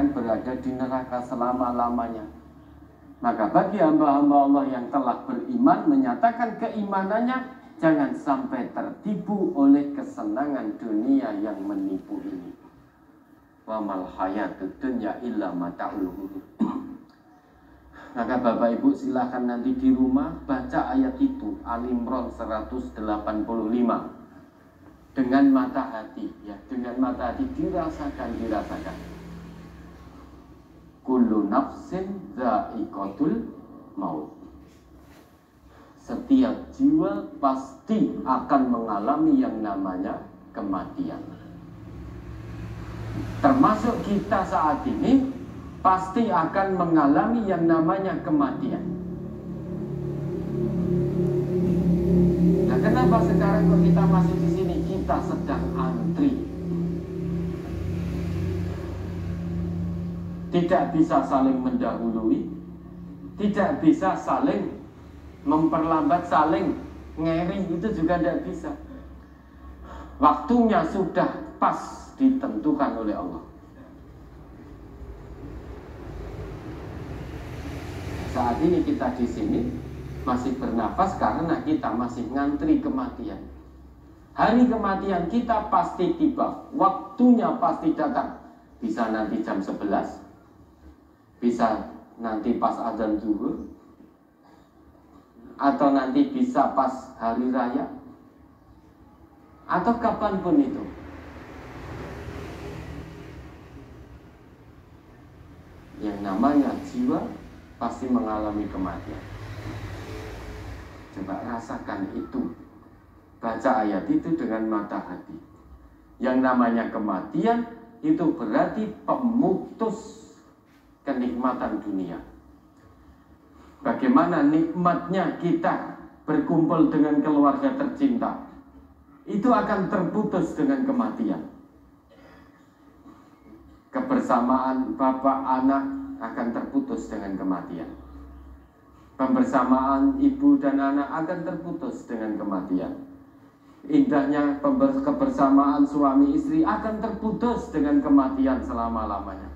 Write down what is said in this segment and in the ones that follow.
berada di neraka selama-lamanya. Maka bagi hamba-hamba Allah yang telah beriman, menyatakan keimanannya, jangan sampai tertipu oleh kesenangan dunia yang menipu ini. Wa mal hayatud dunya illa mata'ul ghurur. Maka Bapak Ibu silahkan nanti di rumah baca ayat itu, Al-Imran 185, dengan mata hati, ya, dengan mata hati dirasakan. Kullu nafsin dha'iqatul maut. Setiap jiwa pasti akan mengalami yang namanya kematian. Termasuk kita saat ini pasti akan mengalami yang namanya kematian. Nah, kenapa sekarang kok kita masih di sini? Kita sedang antri. Tidak bisa saling mendahului, tidak bisa saling memperlambat, saling ngeri, itu juga tidak bisa. Waktunya sudah pas ditentukan oleh Allah. Saat ini kita di sini masih bernafas karena kita masih ngantri kematian. Hari kematian kita pasti tiba, waktunya pasti datang. Bisa nanti jam 11, bisa nanti pas azan zuhur, atau nanti bisa pas hari raya, atau kapanpun itu. Yang namanya jiwa pasti mengalami kematian. Coba rasakan itu. Baca ayat itu dengan mata hati. Yang namanya kematian itu berarti pemutus kenikmatan dunia. Bagaimana nikmatnya kita berkumpul dengan keluarga tercinta, itu akan terputus dengan kematian. Kebersamaan bapak anak akan terputus dengan kematian. Pembersamaan ibu dan anak akan terputus dengan kematian. Indahnya kebersamaan suami istri akan terputus dengan kematian selama-lamanya.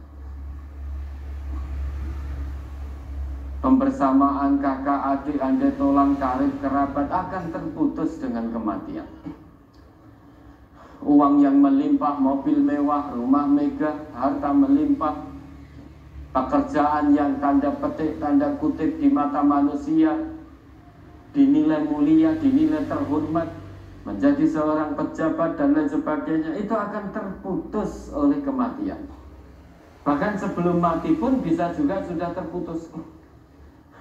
Pembersamaan kakak, adik, ande, tolang, karib, kerabat akan terputus dengan kematian. Uang yang melimpah, mobil mewah, rumah megah, harta melimpah, pekerjaan yang tanda petik, tanda kutip di mata manusia dinilai mulia, dinilai terhormat, menjadi seorang pejabat dan lain sebagainya, itu akan terputus oleh kematian. Bahkan sebelum mati pun bisa juga sudah terputus.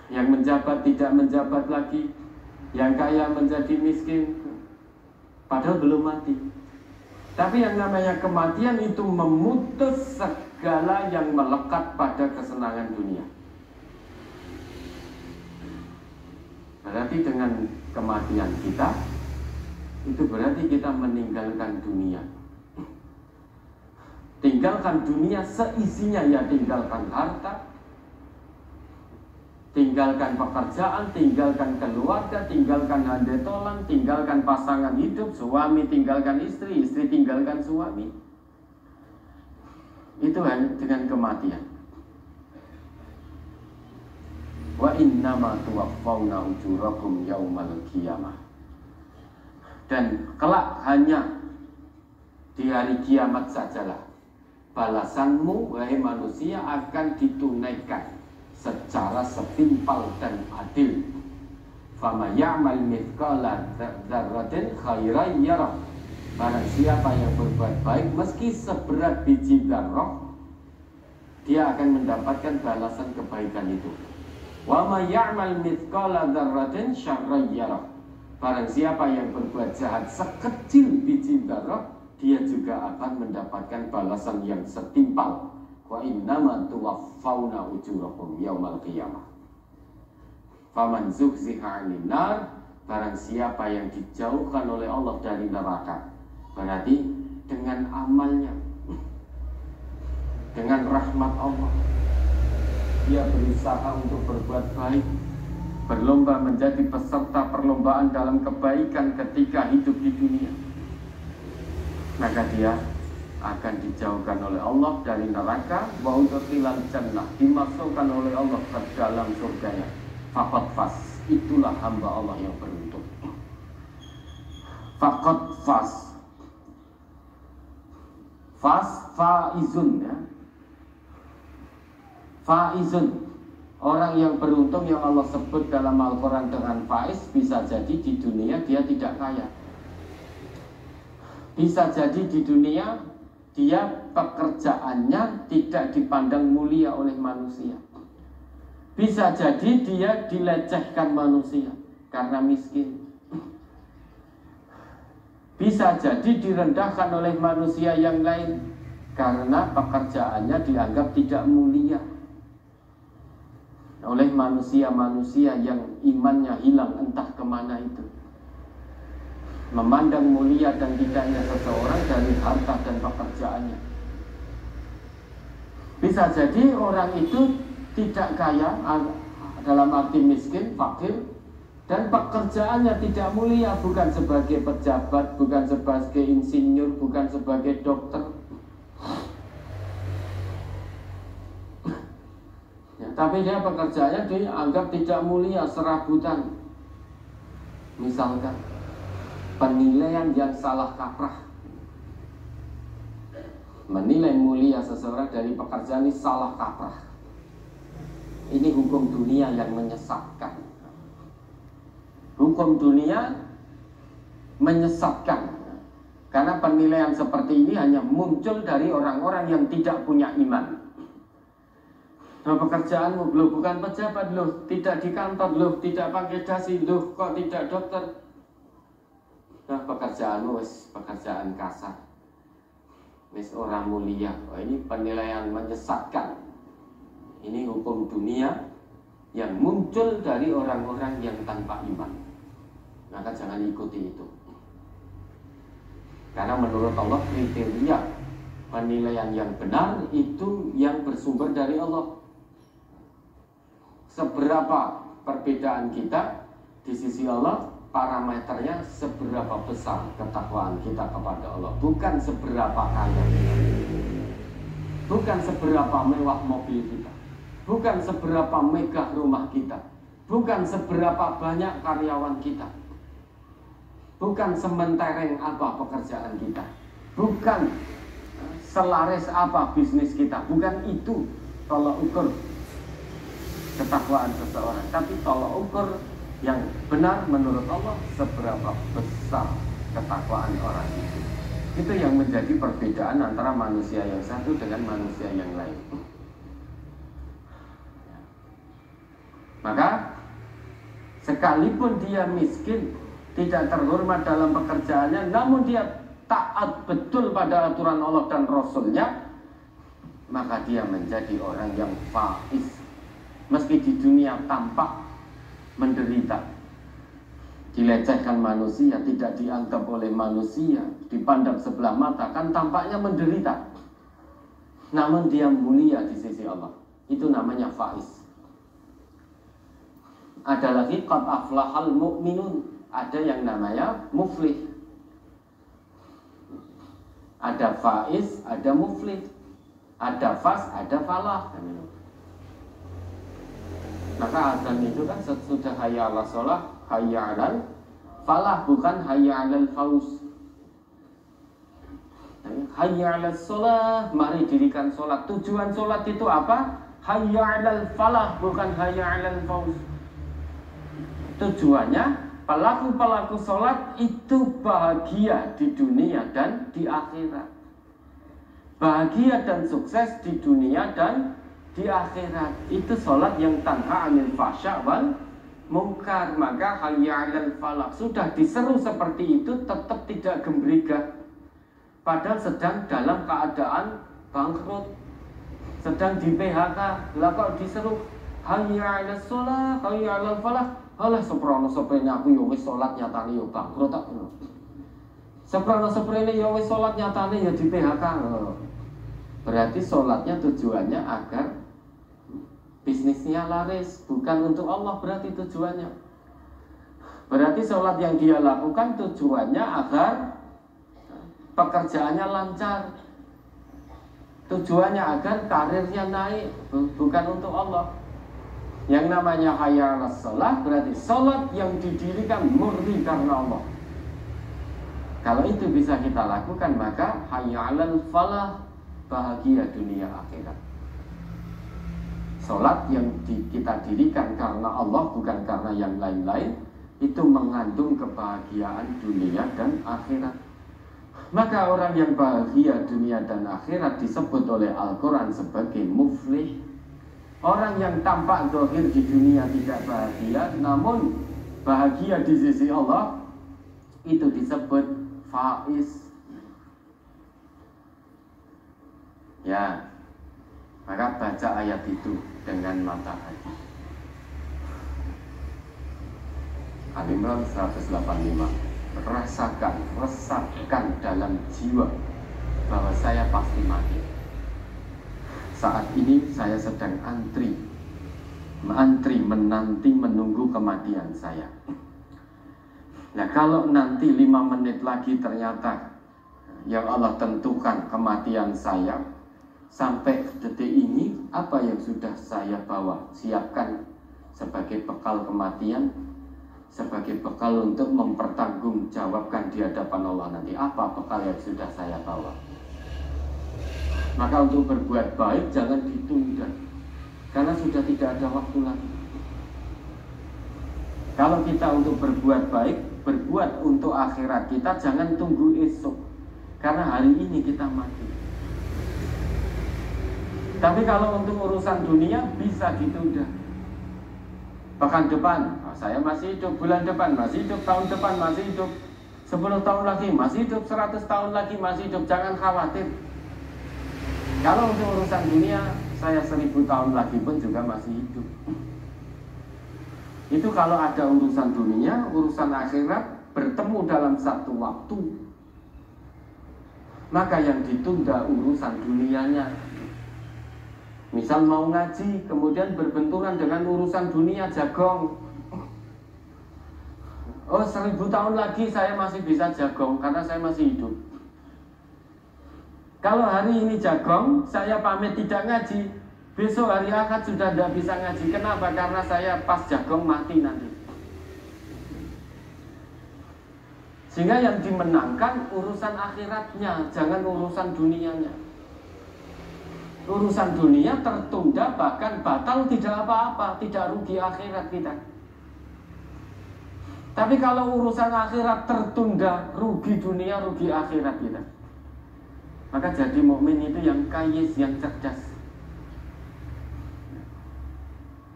Yang menjabat tidak menjabat lagi, yang kaya menjadi miskin, padahal belum mati. Tapi yang namanya kematian itu memutus segala yang melekat pada kesenangan dunia. Berarti dengan kematian kita, itu berarti kita meninggalkan dunia. Tinggalkan dunia seisinya, ya tinggalkan harta, tinggalkan pekerjaan, tinggalkan keluarga, tinggalkan handetolan, tinggalkan pasangan hidup, suami tinggalkan istri, istri tinggalkan suami. Itu hanya dengan kematian. Wa innama tuwaffawna ujurakum yaumal qiyamah. Dan kelak hanya di hari kiamat sajalah balasanmu, wahai manusia, akan ditunaikan secara setimpal dan adil. Fama ya'mal mithqala dzarratin khairan yarah. Barang siapa yang berbuat baik meski seberat biji dzarrah, dia akan mendapatkan balasan kebaikan itu. Wa ma ya'mal mithqala dzarratin syarran yarah. Barang siapa yang berbuat jahat sekecil biji dzarrah, dia juga akan mendapatkan balasan yang setimpal. Wa innama tuwaffawna ujurakum yaumal qiyamah. Faman zuhziha 'anil nar, barang siapa yang dijauhkan oleh Allah dari neraka, berarti dengan amalnya, dengan rahmat Allah, dia berusaha untuk berbuat baik, berlomba menjadi peserta perlombaan dalam kebaikan ketika hidup di dunia, maka dia akan dijauhkan oleh Allah dari neraka, wa udkhilal jannah, dimasukkan oleh Allah ke dalam surganya. Faqad faz, itulah hamba Allah yang beruntung. Faqad faz, faizun ya. Faizun, orang yang beruntung yang Allah sebut dalam Al-Quran dengan faiz, bisa jadi di dunia dia tidak kaya. Bisa jadi di dunia dia pekerjaannya tidak dipandang mulia oleh manusia. Bisa jadi dia dilecehkan manusia karena miskin. Bisa jadi direndahkan oleh manusia yang lain karena pekerjaannya dianggap tidak mulia oleh manusia-manusia yang imannya hilang entah kemana itu. Memandang mulia dan tidaknya seseorang dari harta dan pekerjaannya. Bisa jadi orang itu tidak kaya, dalam arti miskin, fakir, dan pekerjaannya tidak mulia, bukan sebagai pejabat, bukan sebagai insinyur, bukan sebagai dokter. Ya, tapi dia pekerjaannya dianggap tidak mulia, serabutan. Misalkan penilaian yang salah kaprah, menilai mulia seseorang dari pekerjaan ini salah kaprah. Ini hukum dunia yang menyesatkan. Hukum dunia menyesatkan. Karena penilaian seperti ini hanya muncul dari orang-orang yang tidak punya iman. Nah, pekerjaanmu loh bukan pejabat, loh tidak di kantor, loh tidak pakai dasi, loh kok tidak dokter. Nah, pekerjaanmu wis pekerjaan kasar, wis orang mulia. Oh, ini penilaian menyesatkan. Ini hukum dunia yang muncul dari orang-orang yang tanpa iman. Maka jangan ikuti itu. Karena menurut Allah kriteria penilaian yang benar itu yang bersumber dari Allah. Seberapa perbedaan kita di sisi Allah, parameternya seberapa besar ketakwaan kita kepada Allah, bukan seberapa kaya kita, bukan seberapa mewah mobil kita, bukan seberapa megah rumah kita, bukan seberapa banyak karyawan kita, bukan sementereng apa pekerjaan kita, bukan selaris apa bisnis kita, bukan itu tolak ukur ketakwaan seseorang, tapi tolak ukur yang benar menurut Allah seberapa besar ketakwaan orang itu. Itu yang menjadi perbedaan antara manusia yang satu dengan manusia yang lain. Maka sekalipun dia miskin, tidak terhormat dalam pekerjaannya, namun dia taat betul pada aturan Allah dan Rasulnya, maka dia menjadi orang yang faiz. Meski di dunia tampak menderita, dilecehkan manusia, tidak dianggap oleh manusia, dipandang sebelah mata, kan tampaknya menderita, namun dia mulia di sisi Allah. Itu namanya faiz. Ada lagi qad aflahal mu'minun, ada yang namanya muflih. Ada faiz, ada muflih, ada faz, ada falah. Maka azan itu kan sudah hayya 'alas shalah, hayya 'alal falah, bukan hayya 'alal fauz. Hayya 'alas shalah, mari dirikan sholat. Tujuan sholat itu apa? Hayya 'alal falah, bukan hayya 'alal fauz. Tujuannya pelaku-pelaku sholat itu bahagia di dunia dan di akhirat. Bahagia dan sukses di dunia dan di akhirat. Itu sholat yang tanha 'anil fahsya wal munkar. Maka hayya 'alal falah, sudah diseru seperti itu tetap tidak gembrigah, padahal sedang dalam keadaan bangkrut, sedang di PHK. Lah kok diseru hayya 'alas shalah, hayya 'alal falah. Alah seprono-seprene aku ya wis salat nyatane ya bangkrut tak. Seprono-seprene ya wis salat nyatane ya di PHK. Berarti salatnya tujuannya agar bisnisnya laris, bukan untuk Allah berarti tujuannya. Berarti salat yang dia lakukan tujuannya agar pekerjaannya lancar, Tujuannya agar karirnya naik, bukan untuk Allah. Yang namanya hayya 'alas shalah berarti salat yang didirikan murni karena Allah. Kalau itu bisa kita lakukan, maka hayya 'alal falah, bahagia dunia akhirat. Salat yang kita dirikan karena Allah, bukan karena yang lain-lain, itu mengandung kebahagiaan dunia dan akhirat. Maka orang yang bahagia dunia dan akhirat disebut oleh Al-Quran sebagai muflih. Orang yang tampak zahir di dunia tidak bahagia, namun bahagia di sisi Allah, itu disebut faiz. Ya, maka baca ayat itu dengan mata hati. Al-Imran 185. Rasakan dalam jiwa bahwa saya pasti mati. Saat ini saya sedang antri menanti menunggu kematian saya. Nah, kalau nanti 5 menit lagi ternyata yang Allah tentukan kematian saya, sampai detik ini apa yang sudah saya bawa, siapkan sebagai bekal kematian, sebagai bekal untuk mempertanggungjawabkan di hadapan Allah nanti. Apa bekal yang sudah saya bawa? Maka untuk berbuat baik jangan ditunda, karena sudah tidak ada waktu lagi. Kalau kita untuk berbuat baik, berbuat untuk akhirat kita, jangan tunggu esok, karena hari ini kita mati. Tapi kalau untuk urusan dunia bisa ditunda. Pekan depan saya masih hidup, bulan depan masih hidup, tahun depan masih hidup, 10 tahun lagi masih hidup, 100 tahun lagi masih hidup. Jangan khawatir. Kalau untuk urusan dunia, saya 1000 tahun lagi pun juga masih hidup. Itu kalau ada urusan dunia, urusan akhirat bertemu dalam satu waktu, maka yang ditunda urusan dunianya. Misal mau ngaji, kemudian berbenturan dengan urusan dunia, jagong. Oh, 1000 tahun lagi saya masih bisa jagong karena saya masih hidup. Kalau hari ini jagong, saya pamit tidak ngaji, besok hari Ahad sudah tidak bisa ngaji. Kenapa? Karena saya pas jagong mati nanti. Sehingga yang dimenangkan urusan akhiratnya, jangan urusan dunianya. Urusan dunia tertunda, bahkan batal, tidak apa-apa, tidak rugi akhirat kita. Tapi kalau urusan akhirat tertunda, rugi dunia, rugi akhirat kita. Maka jadi mukmin itu yang kayis, yang cerdas.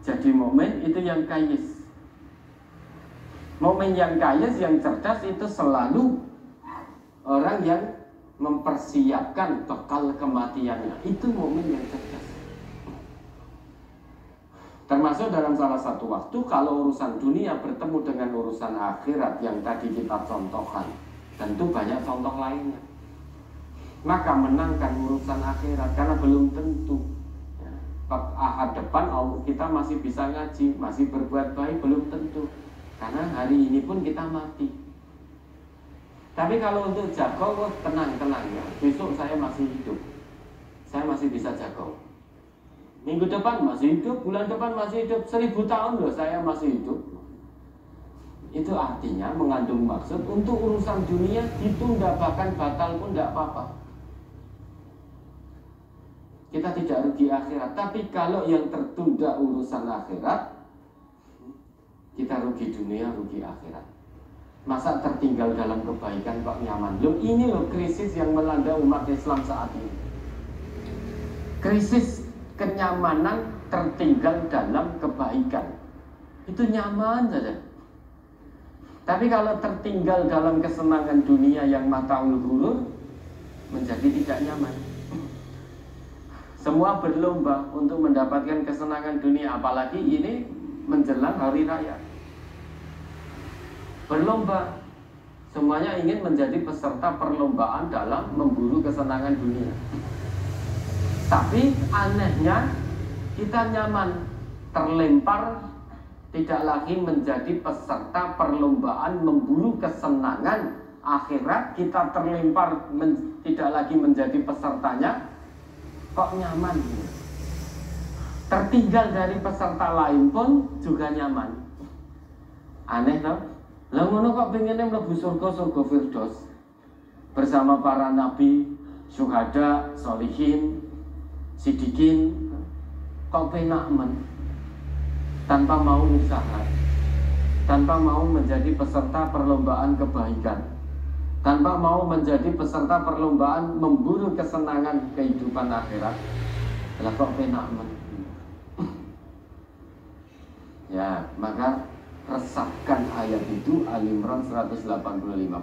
Jadi mukmin itu yang kayis. Mukmin yang kayis, yang cerdas itu selalu orang yang mempersiapkan bekal kematiannya. Itu mukmin yang cerdas. Termasuk dalam salah satu waktu, kalau urusan dunia bertemu dengan urusan akhirat yang tadi kita contohkan, tentu banyak contoh lainnya. Maka menangkan urusan akhirat, karena belum tentu Ahad depan kita masih bisa ngaji, masih berbuat baik, belum tentu, karena hari ini pun kita mati. Tapi kalau untuk jagong, tenang ya, besok saya masih hidup, saya masih bisa jagong. Minggu depan masih hidup, bulan depan masih hidup, 1000 tahun loh saya masih hidup. Itu artinya mengandung maksud untuk urusan dunia ditunda, bahkan batal pun tidak apa-apa. Kita tidak rugi akhirat. Tapi kalau yang tertunda urusan akhirat, kita rugi dunia, rugi akhirat. Masa tertinggal dalam kebaikan kok nyaman? Loh, ini loh krisis yang melanda umat Islam saat ini. Krisis kenyamanan tertinggal dalam kebaikan. Itu nyaman saja. Tapi kalau tertinggal dalam kesenangan dunia yang mataul ghurur, menjadi tidak nyaman. Semua berlomba untuk mendapatkan kesenangan dunia, apalagi ini menjelang hari raya. Berlomba, semuanya ingin menjadi peserta perlombaan dalam memburu kesenangan dunia. Tapi anehnya kita nyaman, terlempar, tidak lagi menjadi peserta perlombaan memburu kesenangan akhirat. Kita terlempar tidak lagi menjadi pesertanya, kok nyaman gitu. Tertinggal dari peserta lain pun juga nyaman. Aneh toh? Lah ngono kok pengennya mlebu surga Firdaus bersama para nabi, syuhada, solihin, sidikin. Kok penak men tanpa mau usaha, tanpa mau menjadi peserta perlombaan kebaikan, tanpa mau menjadi peserta perlombaan memburu kesenangan kehidupan akhirat. Lah kok penak men. Ya, maka resapkan ayat itu, Al-Imran 185,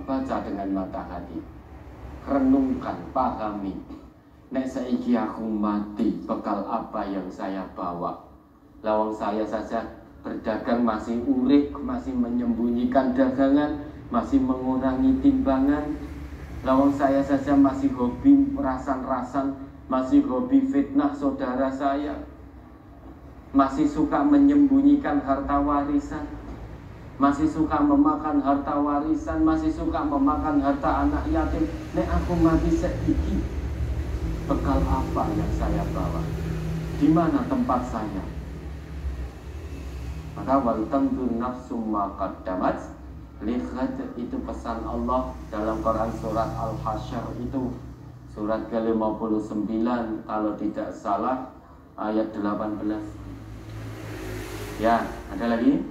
baca dengan mata hati, renungkan, pahami. Nek saiki aku mati, bekal apa yang saya bawa? Lawang saya saja berdagang masih urik, masih menyembunyikan dagangan, masih mengurangi timbangan. Lawang saya saja masih hobi rasan-rasan, masih hobi fitnah saudara saya, masih suka menyembunyikan harta warisan, masih suka memakan harta warisan, masih suka memakan harta anak yatim. Nek aku mati seiki, bekal apa yang saya bawa? Di mana tempat saya? Maka wal tanzur nafsum ma qaddamat lihat, itu pesan Allah dalam Quran surat Al-Hasyr, itu surat ke-59 kalau tidak salah ayat 18. Ya, ada lagi?